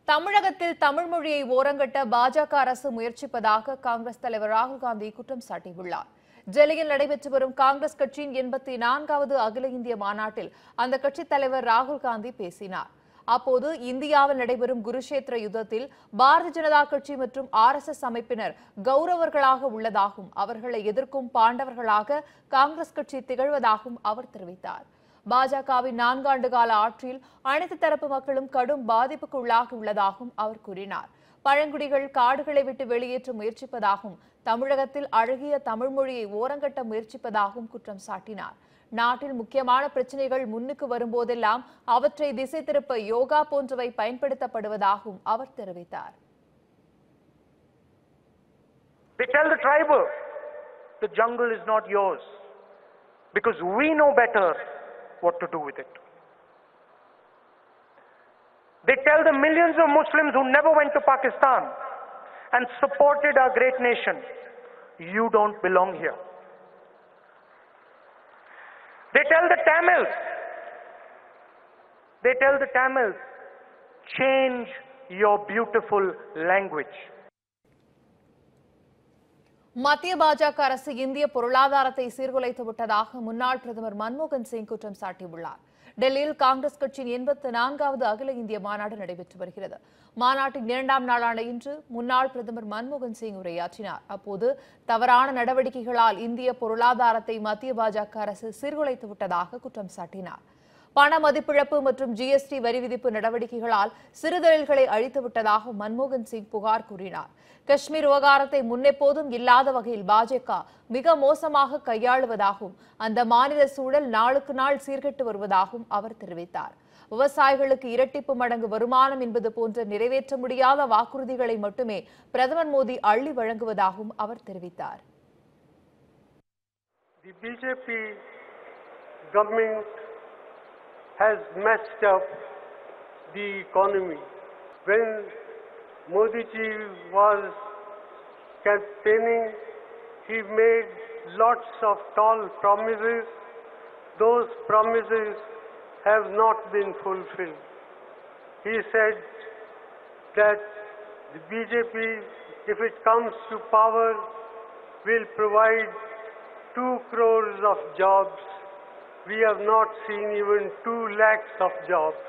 தமிழகத்தில் தமிழ் மொழியை ஓரங்கட்ட பாஜக அரசு முயற்சிப்பதாக காங்கிரஸ் தலைவர் ராகுல் காந்தி குற்றம் சாட்டியுள்ளார். டெல்லியில் நடைபெற்று வரும் காங்கிரஸ் கட்சியின் 84வது அகில இந்திய மாநாட்டில் அந்த கட்சித் தலைவர் ராகுல் காந்தி பேசினார். அப்போது இந்தியாவில் நடைபெறும் குருஷேத்திர யுத்தத்தில் பாரதிய ஜனதா கட்சி மற்றும் RSS அமைப்பினர் கௌரவர்களாக உள்ளதாகவும் அவர்களை எதிர்க்கும் பாண்டவர்களாக காங்கிரஸ் கட்சி திகழ்வதாகவும் அவர் தெரிவித்தார். பாஜகவின் 4 ஆண்டு கால ஆட்சியில் அனைத்து தரப்பு மக்களும் கடும் பாதிப்புக்கு உள்ளாகி உள்ளதாகவும் அவர் கூறினார். பழங்குடிகள் காடுகளை விட்டு வெளியேற்ற முயற்சிப்பதாகவும் தமிழகத்தில் அழகிய தமிழ் மொழியை ஓரங்கட்ட முயற்சிப்பதாகவும் குற்றம் சாட்டினார். நாட்டில் முக்கியமான பிரச்சனைகள் முன்னுக்கு வரும்போதெல்லாம் அவற்றை திசை திருப்ப யோகா போன்றவை பயன்படுத்தப்படுவதாகவும் அவர் தெரிவித்தார். They tell the tribal, the jungle is not yours because we know better what to do with it. They tell the millions of Muslims who never went to Pakistan and supported our great nation, you don't belong here. They tell the Tamils, change your beautiful language. மத்திய பாஜக அரசு இந்திய பொருளாதாரத்தை சீர்குலைத்து விட்டதாக முன்னாள் பிரதமர் மன்மோகன் சிங் குற்றம் சாட்டியுள்ளார். டெல்லியில் காங்கிரஸ் கட்சியின் 84வது அகில இந்திய மாநாடு நடைபெற்று வருகிறது. மாநாட்டின் 2ஆம் நாளான இன்று முன்னாள் பிரதமர் மன்மோகன் சிங் உரையாற்றினார். அப்போது தவறான நடவடிக்கைகளால் இந்திய பொருளாதாரத்தை மத்திய பாஜக அரசு சீர்குலைத்து விட்டதாக குற்றம் சாட்டினார். பண மதிப்பிழப்பு மற்றும் GST வரி விதிப்பு நடவடிக்கைகளால் சிறுதொழில்களை அழித்துவிட்டதாக மன்மோகன் சிங் புகார் கூறினார். காஷ்மீர் விவகாரத்தை முன்னெப்போதும் இல்லாத வகையில் பாஜக மிக மோசமாக கையாளுவதாகவும் அந்த மாநில சூழல் நாளுக்கு நாள் சீர்கெட்டு வருவதாகவும் அவர் தெரிவித்தார். விவசாயிகளுக்கு இரட்டிப்பு மடங்கு வருமானம் என்பது போன்ற நிறைவேற்ற முடியாத வாக்குறுதிகளை மட்டுமே பிரதமர் மோடி அள்ளி வழங்குவதாகவும் அவர் தெரிவித்தார். The BJP government has messed up the economy. When Modi ji was campaigning, he made lots of tall promises. Those promises have not been fulfilled. He said that the BJP, if it comes to power, will provide 2 crores of jobs. We have not seen even 2 lakhs of jobs.